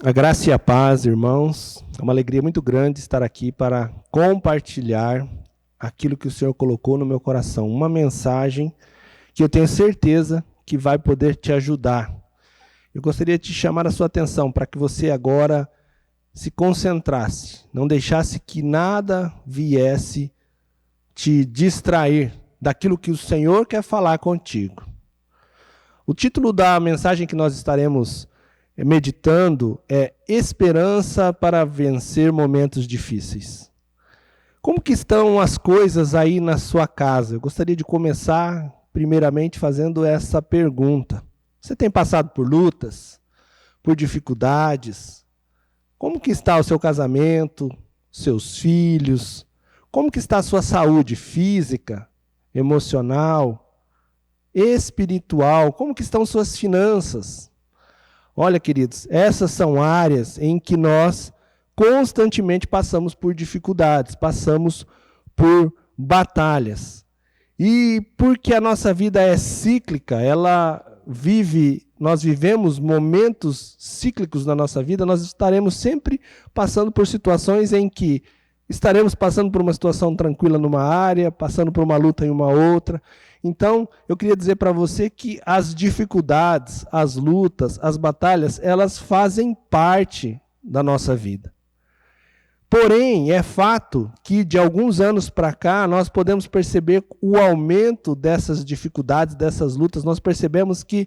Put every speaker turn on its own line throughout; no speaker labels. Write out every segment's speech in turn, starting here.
A graça e a paz, irmãos. É uma alegria muito grande estar aqui para compartilhar aquilo que o Senhor colocou no meu coração. Uma mensagem que eu tenho certeza que vai poder te ajudar. Eu gostaria de te chamar a sua atenção para que você agora se concentrasse, não deixasse que nada viesse te distrair daquilo que o Senhor quer falar contigo. O título da mensagem que nós estaremos meditando é Esperança para vencer momentos difíceis. Como que estão as coisas aí na sua casa? Eu gostaria de começar primeiramente fazendo essa pergunta. Você tem passado por lutas, por dificuldades? Como que está o seu casamento, seus filhos? Como que está a sua saúde física, emocional, espiritual? Como que estão suas finanças? Olha, queridos, essas são áreas em que nós constantemente passamos por dificuldades, passamos por batalhas. E porque a nossa vida é cíclica, nós vivemos momentos cíclicos na nossa vida, nós estaremos sempre passando por situações em que estaremos passando por uma situação tranquila numa área, passando por uma luta em uma outra. Então, eu queria dizer para você que as dificuldades, as lutas, as batalhas, elas fazem parte da nossa vida. Porém, é fato que de alguns anos para cá, nós podemos perceber o aumento dessas dificuldades, dessas lutas. Nós percebemos que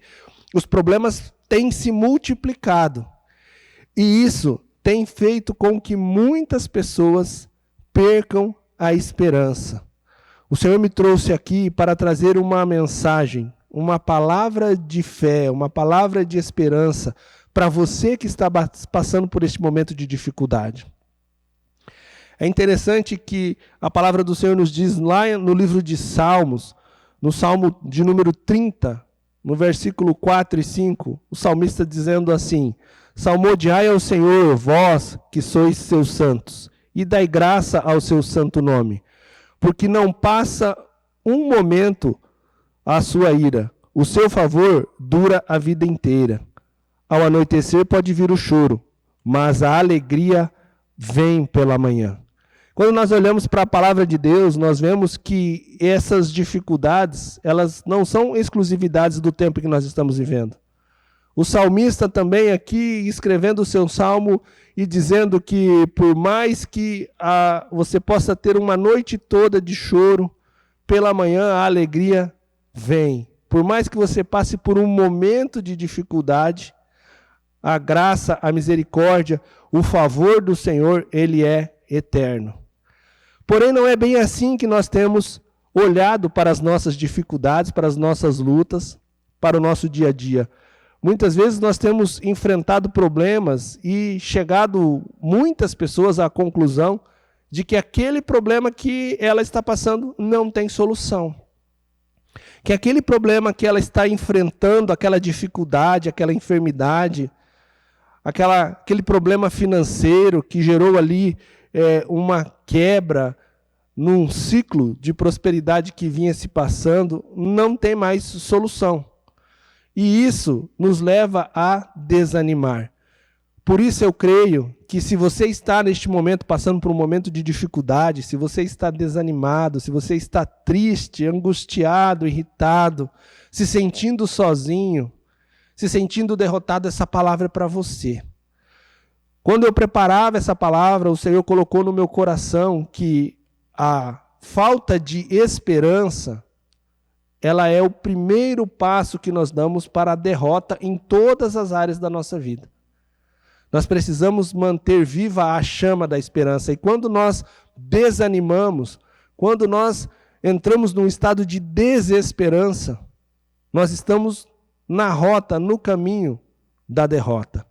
os problemas têm se multiplicado. E isso tem feito com que muitas pessoas percam a esperança. O Senhor me trouxe aqui para trazer uma mensagem, uma palavra de fé, uma palavra de esperança para você que está passando por este momento de dificuldade. É interessante que a palavra do Senhor nos diz lá no livro de Salmos, no Salmo de número 30, no versículo 4 e 5, o salmista dizendo assim: Salmodiai ao Senhor, vós que sois seus santos, e dai graça ao seu santo nome. Porque não passa um momento a sua ira. O seu favor dura a vida inteira. Ao anoitecer pode vir o choro, mas a alegria vem pela manhã. Quando nós olhamos para a palavra de Deus, nós vemos que essas dificuldades, elas não são exclusividades do tempo que nós estamos vivendo. O salmista também aqui escrevendo o seu salmo e dizendo que por mais que você possa ter uma noite toda de choro, pela manhã a alegria vem. Por mais que você passe por um momento de dificuldade, a graça, a misericórdia, o favor do Senhor, ele é eterno. Porém, não é bem assim que nós temos olhado para as nossas dificuldades, para as nossas lutas, para o nosso dia a dia. Muitas vezes nós temos enfrentado problemas e chegado muitas pessoas à conclusão de que aquele problema que ela está passando não tem solução. Que aquele problema que ela está enfrentando, aquela dificuldade, aquela enfermidade, aquele problema financeiro que gerou ali uma quebra num ciclo de prosperidade que vinha se passando, não tem mais solução. E isso nos leva a desanimar. Por isso eu creio que se você está neste momento passando por um momento de dificuldade, se você está desanimado, se você está triste, angustiado, irritado, se sentindo sozinho, se sentindo derrotado, essa palavra é para você. Quando eu preparava essa palavra, o Senhor colocou no meu coração que a falta de esperança, ela é o primeiro passo que nós damos para a derrota em todas as áreas da nossa vida. Nós precisamos manter viva a chama da esperança. E quando nós desanimamos, quando nós entramos num estado de desesperança, nós estamos na rota, no caminho da derrota.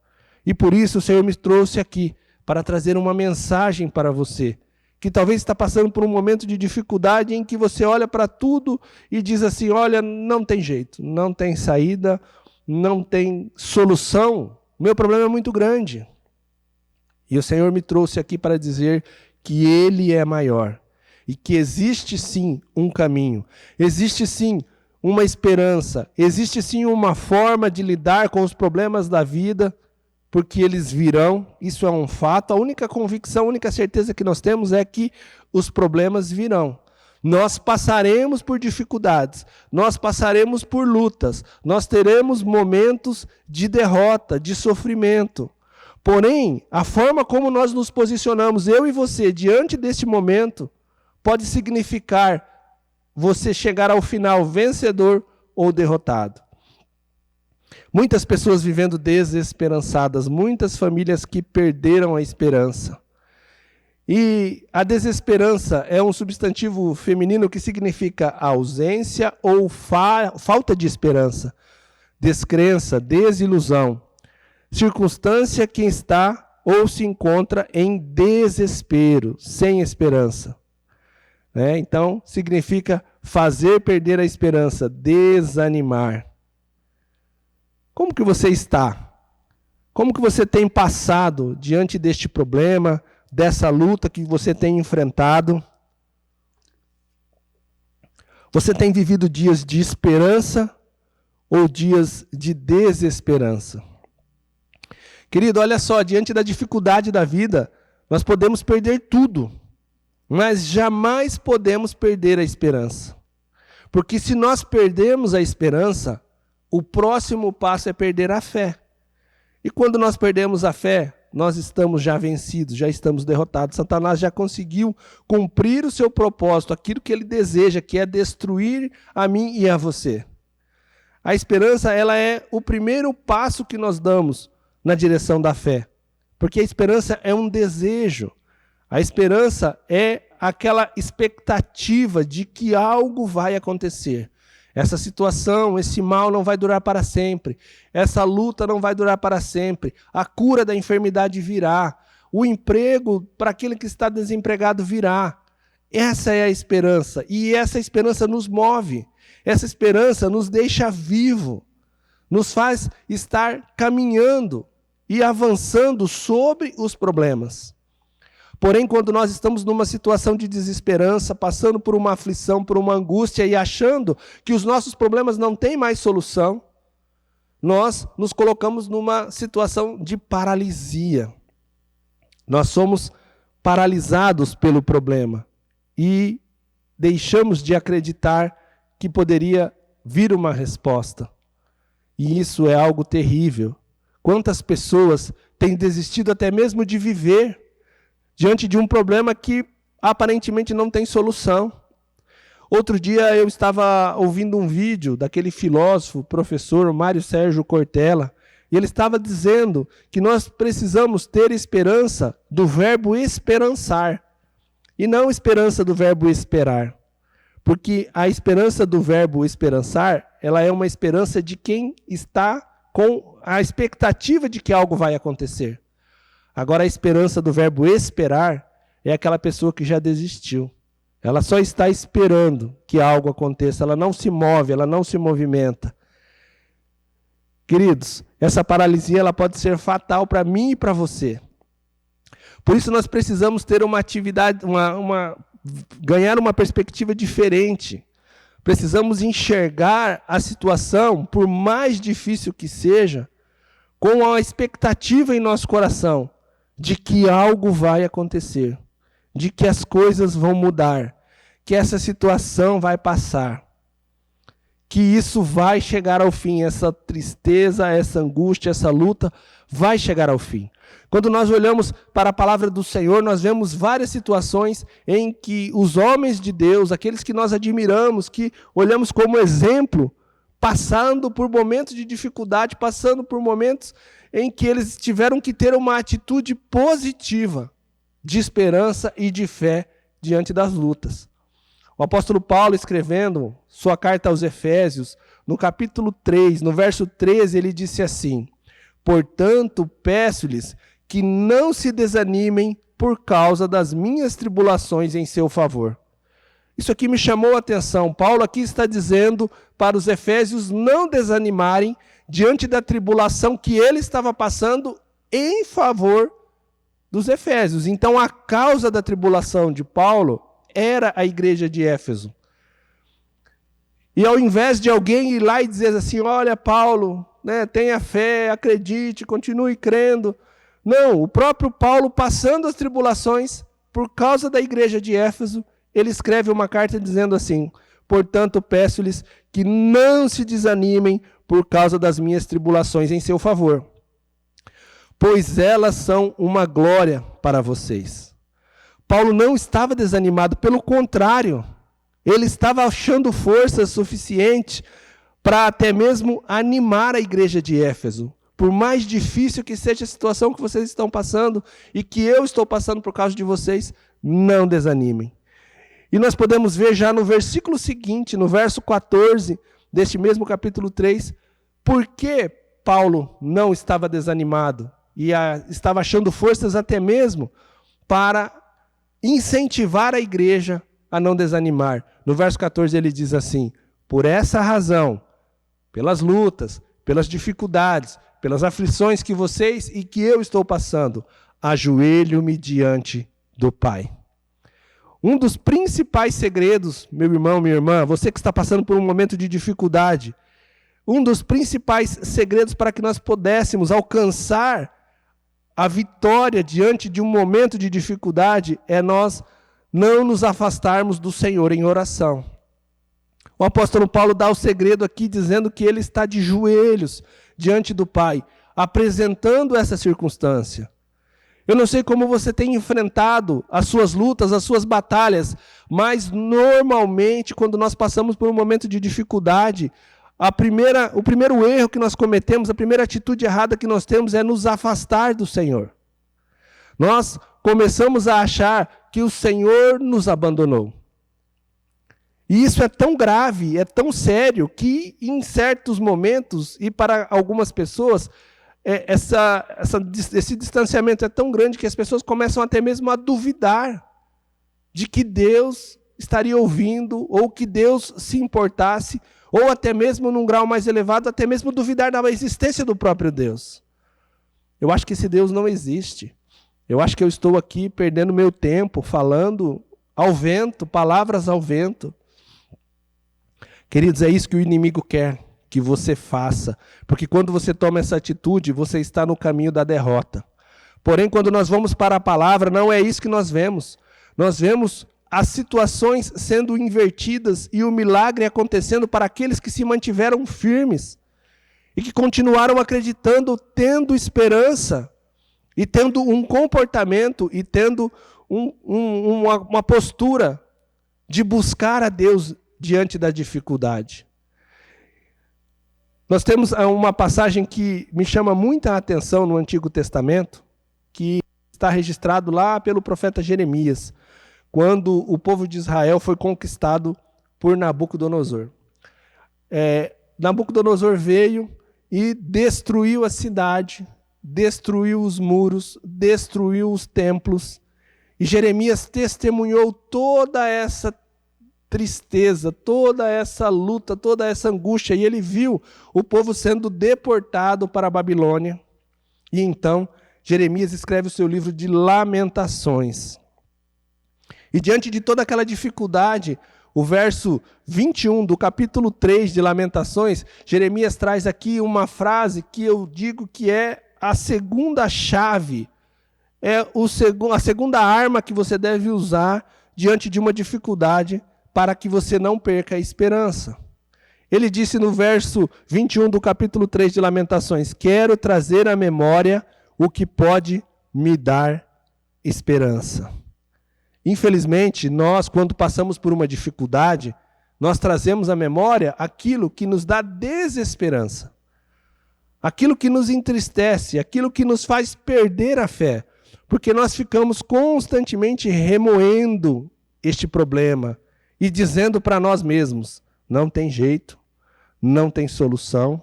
E por isso o Senhor me trouxe aqui para trazer uma mensagem para você, que talvez está passando por um momento de dificuldade em que você olha para tudo e diz assim, olha, não tem jeito, não tem saída, não tem solução, o meu problema é muito grande. E o Senhor me trouxe aqui para dizer que Ele é maior e que existe sim um caminho, existe sim uma esperança, existe sim uma forma de lidar com os problemas da vida, porque eles virão, isso é um fato. A única convicção, a única certeza que nós temos é que os problemas virão. Nós passaremos por dificuldades, nós passaremos por lutas, nós teremos momentos de derrota, de sofrimento. Porém, a forma como nós nos posicionamos, eu e você, diante deste momento, pode significar você chegar ao final vencedor ou derrotado. Muitas pessoas vivendo desesperançadas, muitas famílias que perderam a esperança. E a desesperança é um substantivo feminino que significa ausência ou falta de esperança, descrença, desilusão, circunstância que está ou se encontra em desespero, sem esperança. Então, significa fazer perder a esperança, desanimar. Como que você está? Como que você tem passado diante deste problema, dessa luta que você tem enfrentado? Você tem vivido dias de esperança ou dias de desesperança? Querido, olha só, diante da dificuldade da vida, nós podemos perder tudo, mas jamais podemos perder a esperança. Porque se nós perdermos a esperança, o próximo passo é perder a fé. E quando nós perdemos a fé, nós estamos já vencidos, já estamos derrotados. Satanás já conseguiu cumprir o seu propósito, aquilo que ele deseja, que é destruir a mim e a você. A esperança, ela é o primeiro passo que nós damos na direção da fé. Porque a esperança é um desejo. A esperança é aquela expectativa de que algo vai acontecer. Essa situação, esse mal não vai durar para sempre. Essa luta não vai durar para sempre. A cura da enfermidade virá. O emprego para aquele que está desempregado virá. Essa é a esperança. E essa esperança nos move. Essa esperança nos deixa vivo. Nos faz estar caminhando e avançando sobre os problemas. Porém, quando nós estamos numa situação de desesperança, passando por uma aflição, por uma angústia e achando que os nossos problemas não têm mais solução, nós nos colocamos numa situação de paralisia. Nós somos paralisados pelo problema e deixamos de acreditar que poderia vir uma resposta. E isso é algo terrível. Quantas pessoas têm desistido até mesmo de viver diante de um problema que aparentemente não tem solução. Outro dia eu estava ouvindo um vídeo daquele filósofo, professor Mário Sérgio Cortella, e ele estava dizendo que nós precisamos ter esperança do verbo esperançar, e não esperança do verbo esperar. Porque a esperança do verbo esperançar, ela é uma esperança de quem está com a expectativa de que algo vai acontecer. Agora, a esperança do verbo esperar é aquela pessoa que já desistiu. Ela só está esperando que algo aconteça, ela não se move, ela não se movimenta. Queridos, essa paralisia ela pode ser fatal para mim e para você. Por isso nós precisamos ter uma atividade, ganhar uma perspectiva diferente. Precisamos enxergar a situação, por mais difícil que seja, com a expectativa em nosso coração de que algo vai acontecer, de que as coisas vão mudar, que essa situação vai passar, que isso vai chegar ao fim, essa tristeza, essa angústia, essa luta vai chegar ao fim. Quando nós olhamos para a palavra do Senhor, nós vemos várias situações em que os homens de Deus, aqueles que nós admiramos, que olhamos como exemplo, passando por momentos de dificuldade, passando por momentos em que eles tiveram que ter uma atitude positiva, de esperança e de fé diante das lutas. O apóstolo Paulo, escrevendo sua carta aos Efésios, no capítulo 3, no verso 13, ele disse assim: portanto, peço-lhes que não se desanimem por causa das minhas tribulações em seu favor. Isso aqui me chamou a atenção. Paulo aqui está dizendo para os efésios não desanimarem diante da tribulação que ele estava passando em favor dos efésios. Então, a causa da tribulação de Paulo era a igreja de Éfeso. E ao invés de alguém ir lá e dizer assim: olha, Paulo, né, tenha fé, acredite, continue crendo. Não, o próprio Paulo, passando as tribulações, por causa da igreja de Éfeso, ele escreve uma carta dizendo assim: portanto, peço-lhes que não se desanimem por causa das minhas tribulações em seu favor, pois elas são uma glória para vocês. Paulo não estava desanimado, pelo contrário, ele estava achando força suficiente para até mesmo animar a igreja de Éfeso. Por mais difícil que seja a situação que vocês estão passando e que eu estou passando por causa de vocês, não desanimem. E nós podemos ver já no versículo seguinte, no verso 14 deste mesmo capítulo 3, por que Paulo não estava desanimado e estava achando forças até mesmo para incentivar a igreja a não desanimar. No verso 14 ele diz assim: por essa razão, pelas lutas, pelas dificuldades, pelas aflições que vocês e que eu estou passando, ajoelho-me diante do Pai. Um dos principais segredos, meu irmão, minha irmã, você que está passando por um momento de dificuldade, um dos principais segredos para que nós pudéssemos alcançar a vitória diante de um momento de dificuldade é nós não nos afastarmos do Senhor em oração. O apóstolo Paulo dá o segredo aqui dizendo que ele está de joelhos diante do Pai, apresentando essa circunstância. Eu não sei como você tem enfrentado as suas lutas, as suas batalhas, mas normalmente quando nós passamos por um momento de dificuldade, o primeiro erro que nós cometemos, a primeira atitude errada que nós temos é nos afastar do Senhor. Nós começamos a achar que o Senhor nos abandonou. E isso é tão grave, é tão sério, que em certos momentos, e para algumas pessoas, esse distanciamento é tão grande que as pessoas começam até mesmo a duvidar de que Deus estaria ouvindo, ou que Deus se importasse, ou até mesmo num grau mais elevado, até mesmo duvidar da existência do próprio Deus. Eu acho que esse Deus não existe. Eu acho que eu estou aqui perdendo meu tempo, falando ao vento, palavras ao vento. Queridos, é isso que o inimigo quer que você faça, porque quando você toma essa atitude, você está no caminho da derrota. Porém, quando nós vamos para a palavra, não é isso que nós vemos. Nós vemos as situações sendo invertidas e o milagre acontecendo para aqueles que se mantiveram firmes e que continuaram acreditando, tendo esperança e tendo um comportamento e tendo uma postura de buscar a Deus diante da dificuldade. Nós temos uma passagem que me chama muita atenção no Antigo Testamento, que está registrado lá pelo profeta Jeremias, quando o povo de Israel foi conquistado por Nabucodonosor. Nabucodonosor veio e destruiu a cidade, destruiu os muros, destruiu os templos, e Jeremias testemunhou toda essa tristeza, toda essa luta, toda essa angústia, e ele viu o povo sendo deportado para a Babilônia. E então Jeremias escreve o seu livro de Lamentações. E diante de toda aquela dificuldade, o verso 21 do capítulo 3 de Lamentações, Jeremias traz aqui uma frase que eu digo que é a segunda chave, a segunda arma que você deve usar diante de uma dificuldade para que você não perca a esperança. Ele disse no verso 21 do capítulo 3 de Lamentações: quero trazer à memória o que pode me dar esperança. Infelizmente, nós, quando passamos por uma dificuldade, nós trazemos à memória aquilo que nos dá desesperança, aquilo que nos entristece, aquilo que nos faz perder a fé, porque nós ficamos constantemente remoendo este problema e dizendo para nós mesmos: não tem jeito, não tem solução,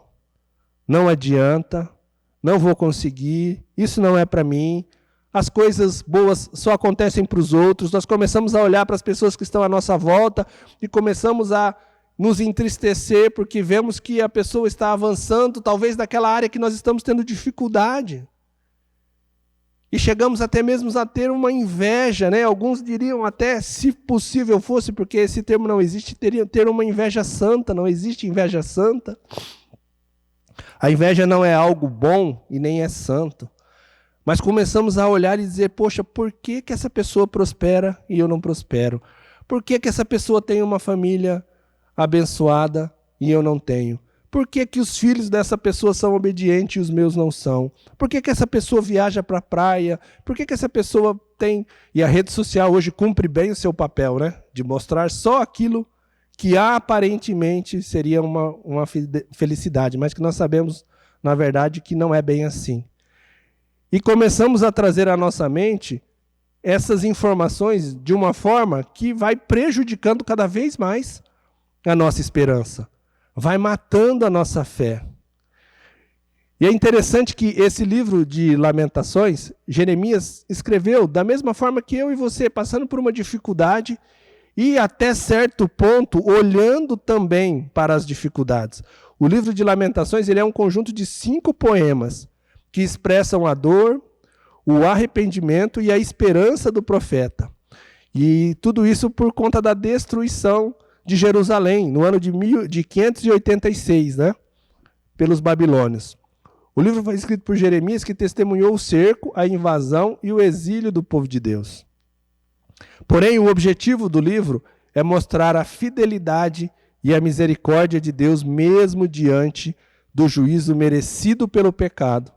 não adianta, não vou conseguir, isso não é para mim, as coisas boas só acontecem para os outros. Nós começamos a olhar para as pessoas que estão à nossa volta e começamos a nos entristecer porque vemos que a pessoa está avançando, talvez naquela área que nós estamos tendo dificuldade. E chegamos até mesmo a ter uma inveja, né? Alguns diriam até, se possível fosse, porque esse termo não existe, ter uma inveja santa, não existe inveja santa. A inveja não é algo bom e nem é santo. Mas começamos a olhar e dizer, poxa, por que que essa pessoa prospera e eu não prospero? Por que que essa pessoa tem uma família abençoada e eu não tenho? Por que que os filhos dessa pessoa são obedientes e os meus não são? Por que que essa pessoa viaja para a praia? Por que que essa pessoa tem... E a rede social hoje cumpre bem o seu papel, né? De mostrar só aquilo que aparentemente seria uma felicidade, mas que nós sabemos, na verdade, que não é bem assim. E começamos a trazer à nossa mente essas informações de uma forma que vai prejudicando cada vez mais a nossa esperança. Vai matando a nossa fé. E é interessante que esse livro de Lamentações, Jeremias escreveu da mesma forma que eu e você, passando por uma dificuldade e até certo ponto olhando também para as dificuldades. O livro de Lamentações ele é um conjunto de 5 poemas que expressam a dor, o arrependimento e a esperança do profeta. E tudo isso por conta da destruição de Jerusalém, no ano de 586, né? Pelos babilônios. O livro foi escrito por Jeremias, que testemunhou o cerco, a invasão e o exílio do povo de Deus. Porém, o objetivo do livro é mostrar a fidelidade e a misericórdia de Deus, mesmo diante do juízo merecido pelo pecado.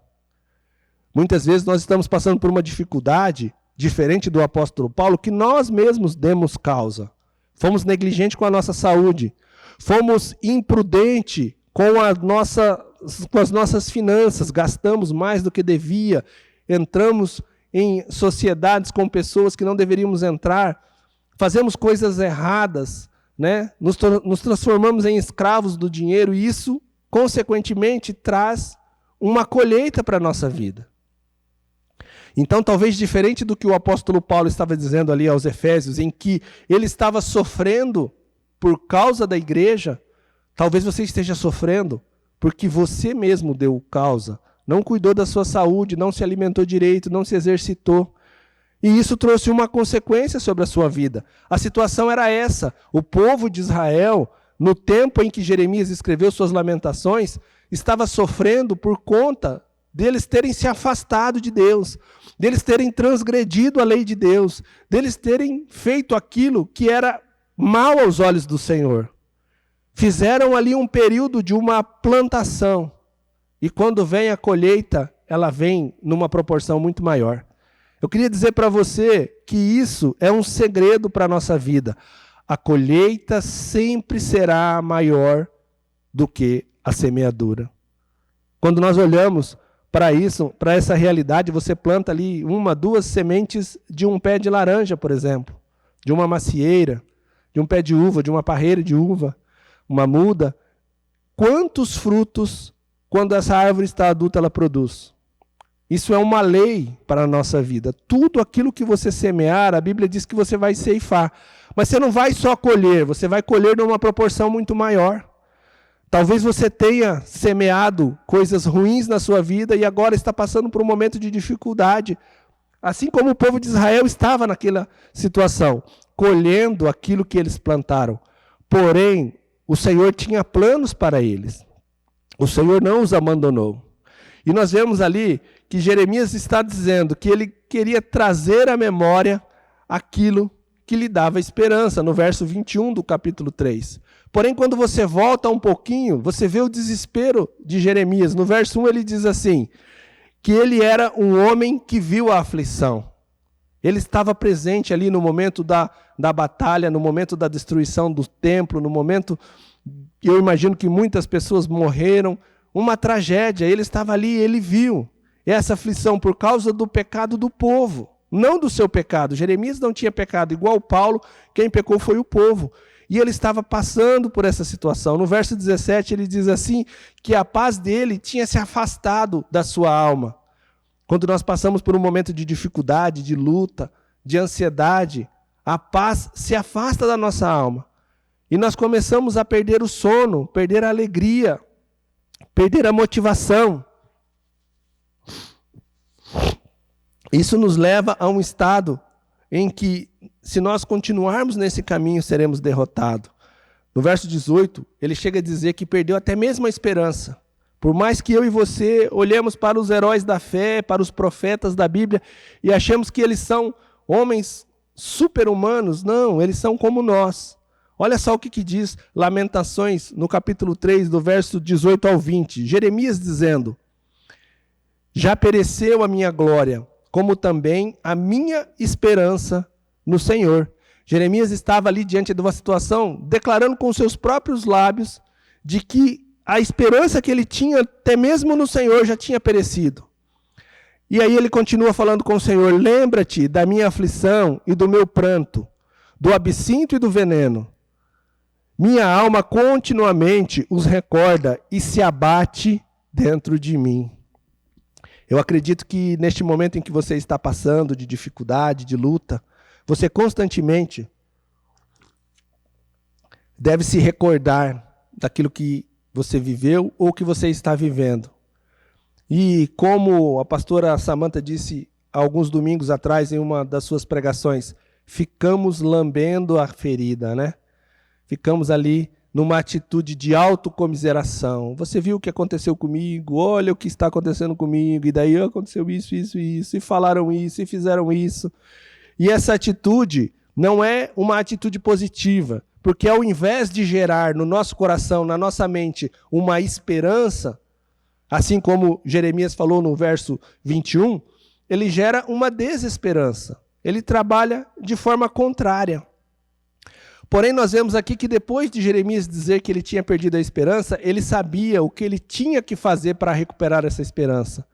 Muitas vezes nós estamos passando por uma dificuldade, diferente do apóstolo Paulo, que nós mesmos demos causa. Fomos negligentes com a nossa saúde. Fomos imprudentes com as nossas finanças. Gastamos mais do que devia. Entramos em sociedades com pessoas que não deveríamos entrar. Fazemos coisas erradas, né? Nos transformamos em escravos do dinheiro e isso, consequentemente, traz uma colheita para a nossa vida. Então, talvez diferente do que o apóstolo Paulo estava dizendo ali aos Efésios, em que ele estava sofrendo por causa da igreja, talvez você esteja sofrendo porque você mesmo deu causa, não cuidou da sua saúde, não se alimentou direito, não se exercitou. E isso trouxe uma consequência sobre a sua vida. A situação era essa. O povo de Israel, no tempo em que Jeremias escreveu suas lamentações, estava sofrendo por conta deles terem se afastado de Deus, deles terem transgredido a lei de Deus, deles terem feito aquilo que era mal aos olhos do Senhor. Fizeram ali um período de uma plantação, e quando vem a colheita, ela vem numa proporção muito maior. Eu queria dizer para você que isso é um segredo para a nossa vida. A colheita sempre será maior do que a semeadura. Quando nós olhamos para isso, para essa realidade, você planta ali 1, 2 sementes de um pé de laranja, por exemplo, de uma macieira, de um pé de uva, de uma parreira de uva, uma muda. Quantos frutos, quando essa árvore está adulta, ela produz? Isso é uma lei para a nossa vida. Tudo aquilo que você semear, a Bíblia diz que você vai ceifar. Mas você não vai só colher, você vai colher numa proporção muito maior. Talvez você tenha semeado coisas ruins na sua vida e agora está passando por um momento de dificuldade. Assim como o povo de Israel estava naquela situação, colhendo aquilo que eles plantaram. Porém, o Senhor tinha planos para eles. O Senhor não os abandonou. E nós vemos ali que Jeremias está dizendo que ele queria trazer à memória aquilo que lhe dava esperança, no verso 21 do capítulo 3. Porém, quando você volta um pouquinho, você vê o desespero de Jeremias. No verso 1 ele diz assim, que ele era um homem que viu a aflição. Ele estava presente ali no momento da batalha, no momento da destruição do templo, no momento, eu imagino que muitas pessoas morreram, uma tragédia. Ele estava ali, ele viu essa aflição por causa do pecado do povo, não do seu pecado. Jeremias não tinha pecado, igual Paulo, quem pecou foi o povo. E ele estava passando por essa situação. No verso 17 ele diz assim, que a paz dele tinha se afastado da sua alma. Quando nós passamos por um momento de dificuldade, de luta, de ansiedade, a paz se afasta da nossa alma. E nós começamos a perder o sono, perder a alegria, perder a motivação. Isso nos leva a um estado em que, se nós continuarmos nesse caminho, seremos derrotados. No verso 18, ele chega a dizer que perdeu até mesmo a esperança. Por mais que eu e você olhemos para os heróis da fé, para os profetas da Bíblia, e achemos que eles são homens super-humanos, não, eles são como nós. Olha só o que diz Lamentações, no capítulo 3, do verso 18 ao 20. Jeremias dizendo: já pereceu a minha glória, como também a minha esperança no Senhor. Jeremias estava ali diante de uma situação, declarando com seus próprios lábios, de que a esperança que ele tinha, até mesmo no Senhor, já tinha perecido. E aí ele continua falando com o Senhor: lembra-te da minha aflição e do meu pranto, do absinto e do veneno. Minha alma continuamente os recorda e se abate dentro de mim. Eu acredito que neste momento em que você está passando de dificuldade, de luta, você constantemente deve se recordar daquilo que você viveu ou que você está vivendo. E como a pastora Samantha disse há alguns domingos atrás em uma das suas pregações, ficamos lambendo a ferida, né? Ficamos ali numa atitude de autocomiseração. Você viu o que aconteceu comigo? Olha o que está acontecendo comigo. E daí aconteceu isso, isso, isso. E falaram isso, e fizeram isso. E essa atitude não é uma atitude positiva. Porque ao invés de gerar no nosso coração, na nossa mente, uma esperança, assim como Jeremias falou no verso 21, ele gera uma desesperança. Ele trabalha de forma contrária. Porém, nós vemos aqui que depois de Jeremias dizer que ele tinha perdido a esperança, ele sabia o que ele tinha que fazer para recuperar essa esperança.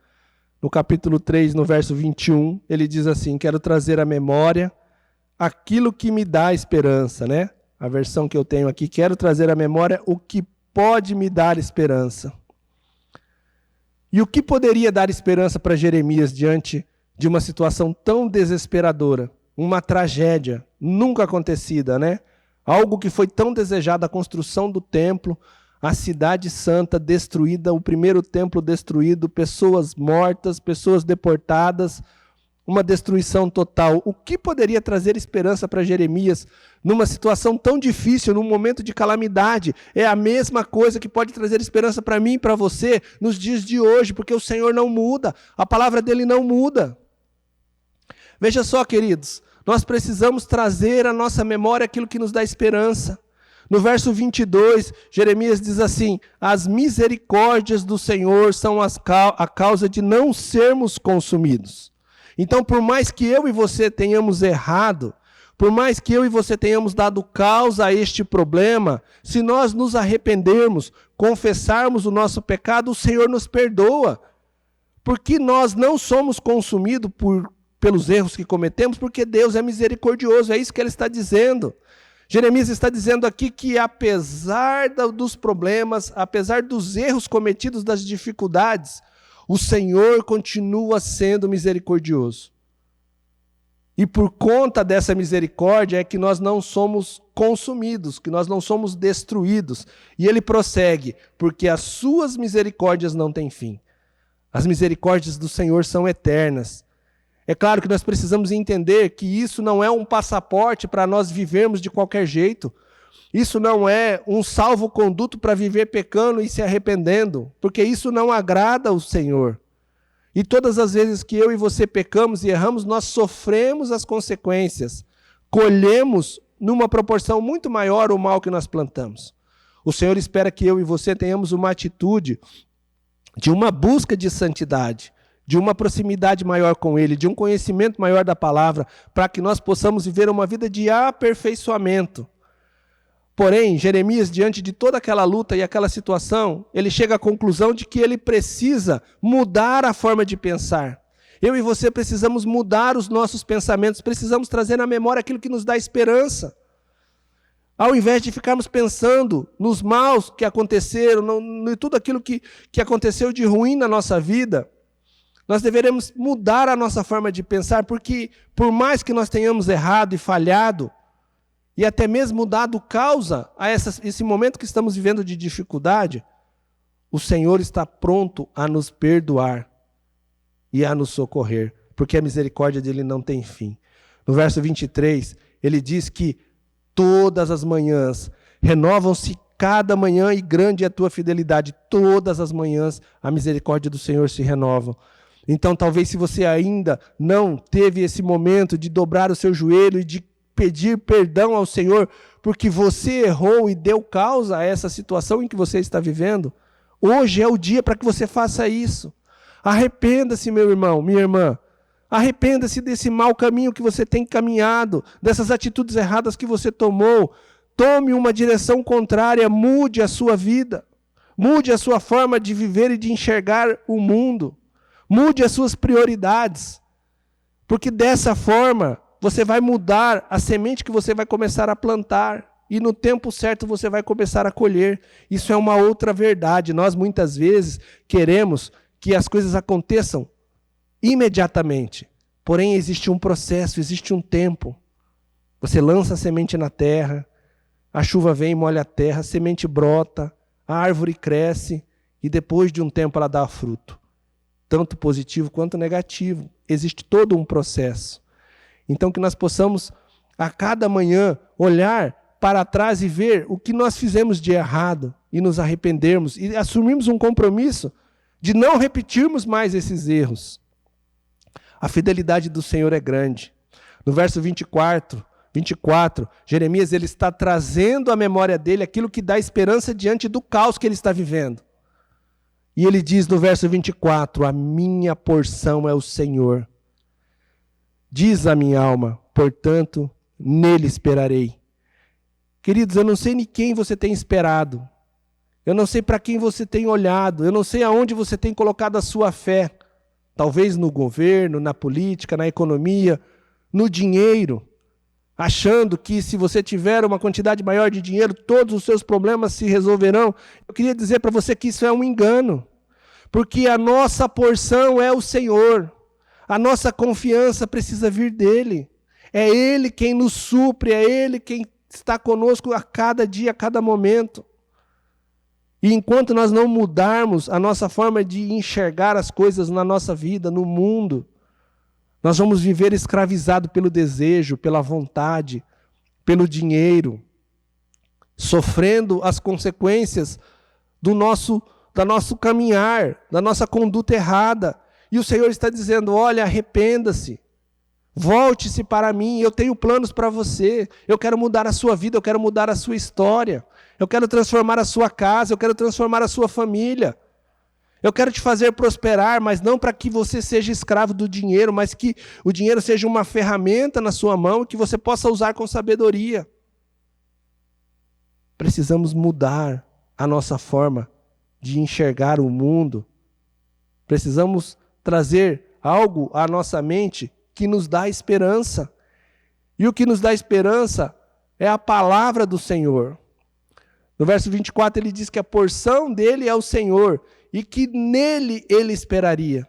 No capítulo 3, no verso 21, ele diz assim: quero trazer à memória aquilo que me dá esperança, né? A versão que eu tenho aqui, quero trazer à memória o que pode me dar esperança. E o que poderia dar esperança para Jeremias diante de uma situação tão desesperadora? Uma tragédia nunca acontecida, né? Algo que foi tão desejado, a construção do templo, a cidade santa destruída, o primeiro templo destruído, pessoas mortas, pessoas deportadas, uma destruição total. O que poderia trazer esperança para Jeremias numa situação tão difícil, num momento de calamidade? É a mesma coisa que pode trazer esperança para mim e para você nos dias de hoje, porque o Senhor não muda, a palavra dele não muda. Veja só, queridos, nós precisamos trazer à nossa memória aquilo que nos dá esperança. No verso 22, Jeremias diz assim: as misericórdias do Senhor são a causa de não sermos consumidos. Então, por mais que eu e você tenhamos errado, por mais que eu e você tenhamos dado causa a este problema, se nós nos arrependermos, confessarmos o nosso pecado, o Senhor nos perdoa. Porque nós não somos consumidos pelos erros que cometemos, porque Deus é misericordioso, é isso que ele está dizendo. Jeremias está dizendo aqui que apesar dos problemas, apesar dos erros cometidos, das dificuldades, o Senhor continua sendo misericordioso. E por conta dessa misericórdia é que nós não somos consumidos, que nós não somos destruídos. E ele prossegue, porque as suas misericórdias não têm fim. As misericórdias do Senhor são eternas. É claro que nós precisamos entender que isso não é um passaporte para nós vivermos de qualquer jeito. Isso não é um salvo-conduto para viver pecando e se arrependendo, porque isso não agrada ao Senhor. E todas as vezes que eu e você pecamos e erramos, nós sofremos as consequências. Colhemos numa proporção muito maior o mal que nós plantamos. O Senhor espera que eu e você tenhamos uma atitude de uma busca de santidade, de uma proximidade maior com Ele, de um conhecimento maior da palavra, para que nós possamos viver uma vida de aperfeiçoamento. Porém, Jeremias, diante de toda aquela luta e aquela situação, ele chega à conclusão de que ele precisa mudar a forma de pensar. Eu e você precisamos mudar os nossos pensamentos, precisamos trazer na memória aquilo que nos dá esperança. Ao invés de ficarmos pensando nos maus que aconteceram, em tudo aquilo que aconteceu de ruim na nossa vida, nós deveremos mudar a nossa forma de pensar, porque por mais que nós tenhamos errado e falhado, e até mesmo dado causa a esse momento que estamos vivendo de dificuldade, o Senhor está pronto a nos perdoar e a nos socorrer, porque a misericórdia dele não tem fim. No verso 23, ele diz que todas as manhãs renovam-se cada manhã, e grande é a tua fidelidade. Todas as manhãs a misericórdia do Senhor se renova. Então, talvez se você ainda não teve esse momento de dobrar o seu joelho e de pedir perdão ao Senhor, porque você errou e deu causa a essa situação em que você está vivendo, hoje é o dia para que você faça isso. Arrependa-se, meu irmão, minha irmã. Arrependa-se desse mau caminho que você tem caminhado, dessas atitudes erradas que você tomou. Tome uma direção contrária, mude a sua vida. Mude a sua forma de viver e de enxergar o mundo. Mude as suas prioridades. Porque dessa forma, você vai mudar a semente que você vai começar a plantar. E no tempo certo você vai começar a colher. Isso é uma outra verdade. Nós muitas vezes queremos que as coisas aconteçam imediatamente. Porém, existe um processo, existe um tempo. Você lança a semente na terra, a chuva vem e molha a terra, a semente brota, a árvore cresce e depois de um tempo ela dá fruto. Tanto positivo quanto negativo. Existe todo um processo. Então que nós possamos a cada manhã olhar para trás e ver o que nós fizemos de errado e nos arrependermos e assumirmos um compromisso de não repetirmos mais esses erros. A fidelidade do Senhor é grande. No verso 24, Jeremias ele está trazendo à memória dele aquilo que dá esperança diante do caos que ele está vivendo. E ele diz no verso 24, a minha porção é o Senhor. Diz a minha alma, portanto, nele esperarei. Queridos, eu não sei em quem você tem esperado. Eu não sei para quem você tem olhado. Eu não sei aonde você tem colocado a sua fé. Talvez no governo, na política, na economia, no dinheiro. Achando que se você tiver uma quantidade maior de dinheiro, todos os seus problemas se resolverão. Eu queria dizer para você que isso é um engano. Porque a nossa porção é o Senhor. A nossa confiança precisa vir dEle. É Ele quem nos supre, é Ele quem está conosco a cada dia, a cada momento. E enquanto nós não mudarmos a nossa forma de enxergar as coisas na nossa vida, no mundo, nós vamos viver escravizados pelo desejo, pela vontade, pelo dinheiro, sofrendo as consequências do nosso caminhar, da nossa conduta errada. E o Senhor está dizendo, olha, arrependa-se, volte-se para mim, eu tenho planos para você, eu quero mudar a sua vida, eu quero mudar a sua história, eu quero transformar a sua casa, eu quero transformar a sua família. Eu quero te fazer prosperar, mas não para que você seja escravo do dinheiro, mas que o dinheiro seja uma ferramenta na sua mão que você possa usar com sabedoria. Precisamos mudar a nossa forma de enxergar o mundo. Precisamos trazer algo à nossa mente que nos dá esperança. E o que nos dá esperança é a palavra do Senhor. No verso 24 ele diz que a porção dele é o Senhor e que nele ele esperaria.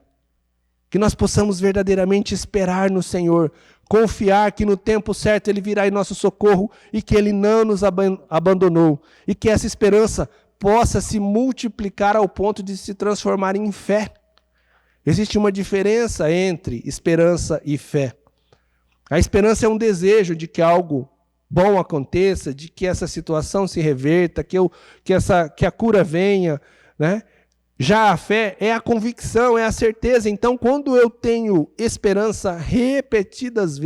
Que nós possamos verdadeiramente esperar no Senhor, confiar que no tempo certo ele virá em nosso socorro e que ele não nos abandonou. E que essa esperança possa se multiplicar ao ponto de se transformar em fé. Existe uma diferença entre esperança e fé. A esperança é um desejo de que algo bom aconteça, de que essa situação se reverta, que a cura venha, né? Já a fé é a convicção, é a certeza. Então, quando eu tenho esperança repetidas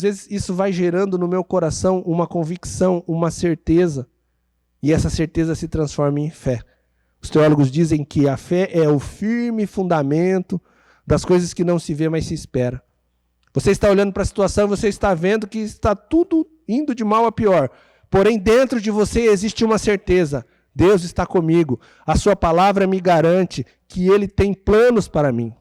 vezes, isso vai gerando no meu coração uma convicção, uma certeza. E essa certeza se transforma em fé. Os teólogos dizem que a fé é o firme fundamento das coisas que não se vê, mas se espera. Você está olhando para a situação, você está vendo que está tudo indo de mal a pior. Porém, dentro de você existe uma certeza. Deus está comigo. A sua palavra me garante que Ele tem planos para mim.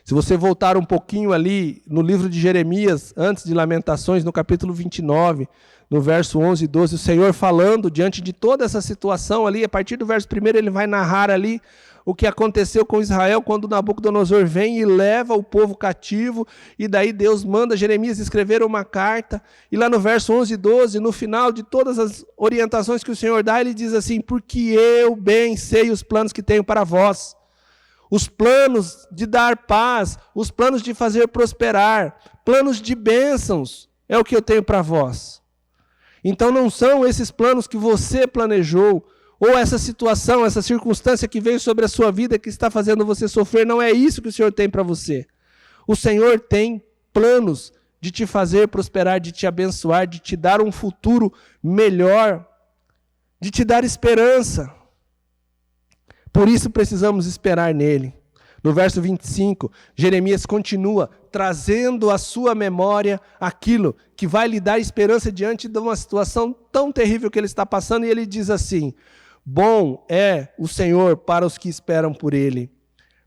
Se você voltar um pouquinho ali no livro de Jeremias, antes de Lamentações, no capítulo 29, no verso 11 e 12, o Senhor falando diante de toda essa situação ali, a partir do verso 1 ele vai narrar ali o que aconteceu com Israel quando Nabucodonosor vem e leva o povo cativo, e daí Deus manda Jeremias escrever uma carta, e lá no verso 11 e 12, no final de todas as orientações que o Senhor dá, ele diz assim, porque eu bem sei os planos que tenho para vós, os planos de dar paz, os planos de fazer prosperar, planos de bênçãos, é o que eu tenho para vós. Então não são esses planos que você planejou, ou essa situação, essa circunstância que veio sobre a sua vida que está fazendo você sofrer, não é isso que o Senhor tem para você. O Senhor tem planos de te fazer prosperar, de te abençoar, de te dar um futuro melhor, de te dar esperança. Por isso precisamos esperar nele. No verso 25, Jeremias continua trazendo à sua memória aquilo que vai lhe dar esperança diante de uma situação tão terrível que ele está passando, e ele diz assim: bom é o Senhor para os que esperam por ele,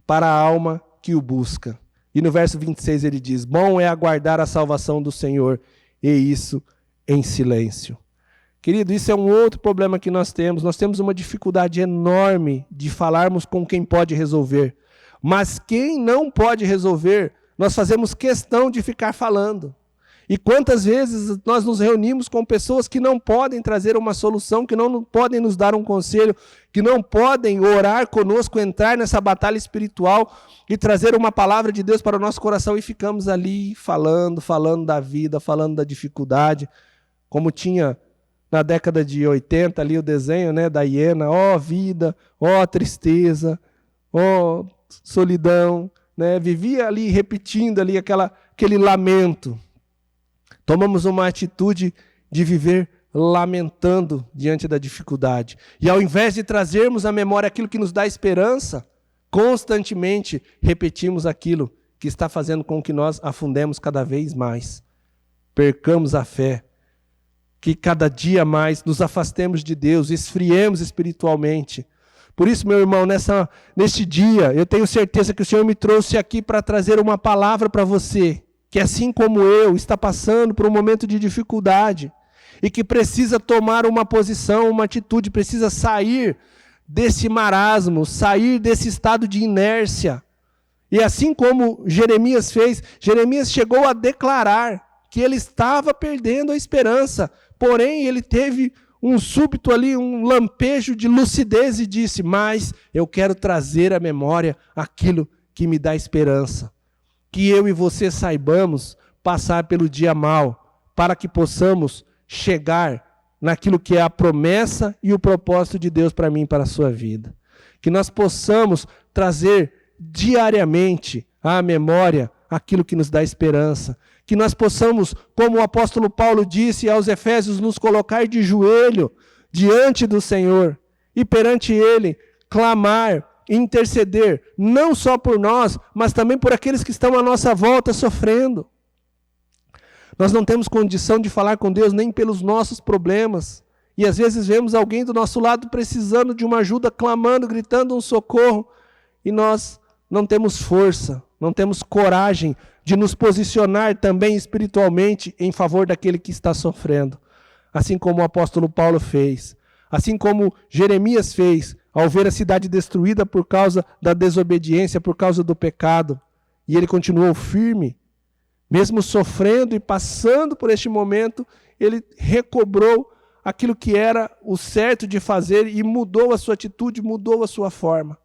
para a alma que o busca. E no verso 26 ele diz: bom é aguardar a salvação do Senhor, e isso em silêncio. Querido, isso é um outro problema que nós temos. Nós temos uma dificuldade enorme de falarmos com quem pode resolver. Mas quem não pode resolver, nós fazemos questão de ficar falando. E quantas vezes nós nos reunimos com pessoas que não podem trazer uma solução, que não podem nos dar um conselho, que não podem orar conosco, entrar nessa batalha espiritual e trazer uma palavra de Deus para o nosso coração, e ficamos ali falando da vida, falando da dificuldade, como tinha na década de 80 ali o desenho, né, da hiena: ó vida, ó tristeza, ó solidão, né? Vivia ali repetindo ali aquele lamento. Tomamos uma atitude de viver lamentando diante da dificuldade. E ao invés de trazermos à memória aquilo que nos dá esperança, constantemente repetimos aquilo que está fazendo com que nós afundemos cada vez mais, percamos a fé, que cada dia mais nos afastemos de Deus, esfriemos espiritualmente. Por isso, meu irmão, neste dia, eu tenho certeza que o Senhor me trouxe aqui para trazer uma palavra para você, que assim como eu, está passando por um momento de dificuldade e que precisa tomar uma posição, uma atitude, precisa sair desse marasmo, sair desse estado de inércia. E assim como Jeremias fez, Jeremias chegou a declarar que ele estava perdendo a esperança, porém ele teve um súbito ali, um lampejo de lucidez e disse: mas eu quero trazer à memória aquilo que me dá esperança. Que eu e você saibamos passar pelo dia mau, para que possamos chegar naquilo que é a promessa e o propósito de Deus para mim e para a sua vida. Que nós possamos trazer diariamente à memória aquilo que nos dá esperança. Que nós possamos, como o apóstolo Paulo disse aos Efésios, nos colocar de joelho diante do Senhor e perante Ele clamar, interceder, não só por nós, mas também por aqueles que estão à nossa volta sofrendo. Nós não temos condição de falar com Deus nem pelos nossos problemas. E às vezes vemos alguém do nosso lado precisando de uma ajuda, clamando, gritando um socorro, e nós não temos força, não temos coragem de nos posicionar também espiritualmente em favor daquele que está sofrendo. Assim como o apóstolo Paulo fez, assim como Jeremias fez, ao ver a cidade destruída por causa da desobediência, por causa do pecado. E ele continuou firme, mesmo sofrendo e passando por este momento, ele recobrou aquilo que era o certo de fazer e mudou a sua atitude, mudou a sua forma.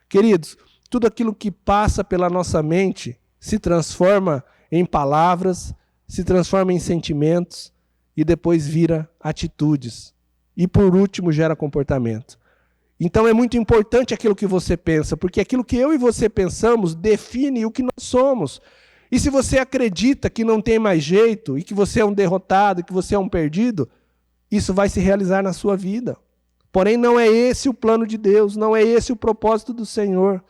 Queridos, tudo aquilo que passa pela nossa mente se transforma em palavras, se transforma em sentimentos e depois vira atitudes. E por último gera comportamento. Então é muito importante aquilo que você pensa, porque aquilo que eu e você pensamos define o que nós somos. E se você acredita que não tem mais jeito, e que você é um derrotado, que você é um perdido, isso vai se realizar na sua vida. Porém, não é esse o plano de Deus, não é esse o propósito do Senhor.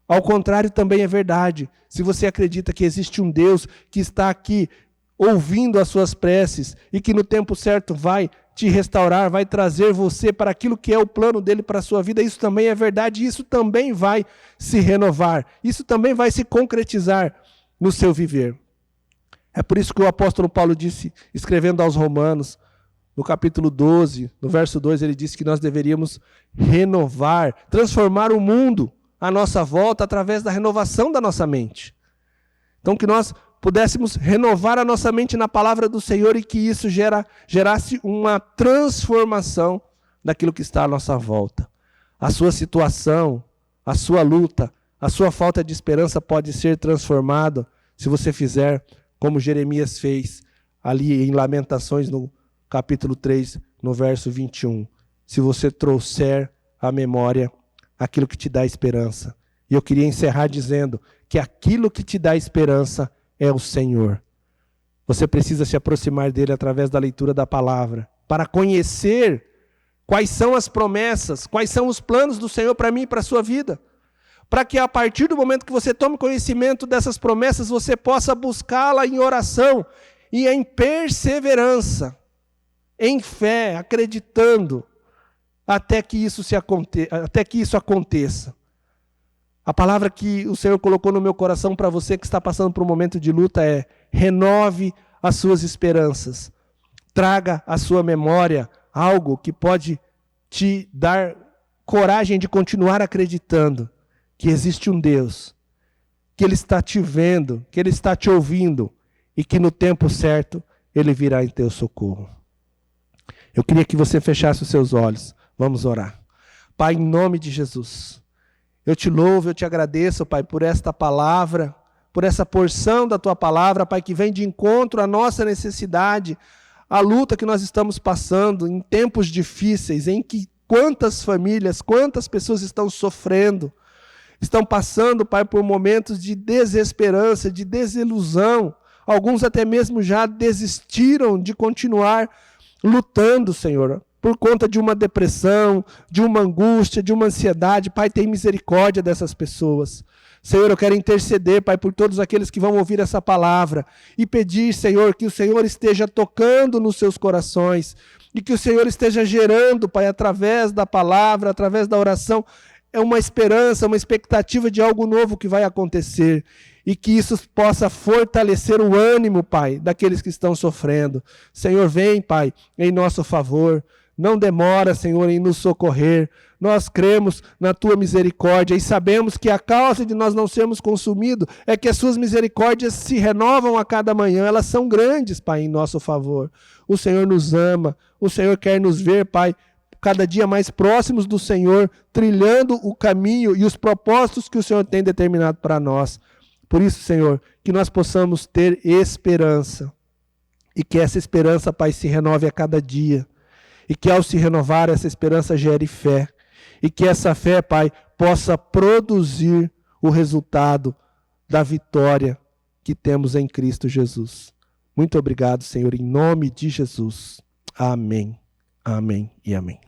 Ao contrário, também é verdade. Se você acredita que existe um Deus que está aqui ouvindo as suas preces e que no tempo certo vai te restaurar, vai trazer você para aquilo que é o plano dele para a sua vida, isso também é verdade, isso também vai se renovar, isso também vai se concretizar no seu viver. É por isso que o apóstolo Paulo disse, escrevendo aos Romanos, no capítulo 12, no verso 2, ele disse que nós deveríamos renovar, transformar o mundo à nossa volta através da renovação da nossa mente. Então que nós pudéssemos renovar a nossa mente na palavra do Senhor e que isso gerasse uma transformação daquilo que está à nossa volta. A sua situação, a sua luta, a sua falta de esperança pode ser transformada se você fizer como Jeremias fez ali em Lamentações, no capítulo 3, no verso 21. Se você trouxer à memória aquilo que te dá esperança. E eu queria encerrar dizendo que aquilo que te dá esperança é o Senhor. Você precisa se aproximar dele através da leitura da palavra, para conhecer quais são as promessas, quais são os planos do Senhor para mim e para a sua vida. Para que a partir do momento que você tome conhecimento dessas promessas, você possa buscá-la em oração e em perseverança, em fé, acreditando, até que isso aconteça. A palavra que o Senhor colocou no meu coração para você que está passando por um momento de luta é: renove as suas esperanças. Traga à sua memória algo que pode te dar coragem de continuar acreditando que existe um Deus, que Ele está te vendo, que Ele está te ouvindo e que no tempo certo Ele virá em teu socorro. Eu queria que você fechasse os seus olhos. Vamos orar. Pai, em nome de Jesus, eu te louvo, eu te agradeço, Pai, por esta palavra, por essa porção da Tua palavra, Pai, que vem de encontro à nossa necessidade, à luta que nós estamos passando em tempos difíceis, em que quantas famílias, quantas pessoas estão sofrendo, estão passando, Pai, por momentos de desesperança, de desilusão. Alguns até mesmo já desistiram de continuar lutando, Senhor, por conta de uma depressão, de uma angústia, de uma ansiedade. Pai, tem misericórdia dessas pessoas. Senhor, eu quero interceder, Pai, por todos aqueles que vão ouvir essa palavra e pedir, Senhor, que o Senhor esteja tocando nos seus corações e que o Senhor esteja gerando, Pai, através da palavra, através da oração, uma esperança, uma expectativa de algo novo que vai acontecer. E que isso possa fortalecer o ânimo, Pai, daqueles que estão sofrendo. Senhor, vem, Pai, em nosso favor. Não demora, Senhor, em nos socorrer. Nós cremos na Tua misericórdia e sabemos que a causa de nós não sermos consumidos é que as Suas misericórdias se renovam a cada manhã. Elas são grandes, Pai, em nosso favor. O Senhor nos ama. O Senhor quer nos ver, Pai, cada dia mais próximos do Senhor, trilhando o caminho e os propósitos que o Senhor tem determinado para nós. Por isso, Senhor, que nós possamos ter esperança e que essa esperança, Pai, se renove a cada dia e que ao se renovar essa esperança gere fé e que essa fé, Pai, possa produzir o resultado da vitória que temos em Cristo Jesus. Muito obrigado, Senhor, em nome de Jesus. Amém, amém e amém.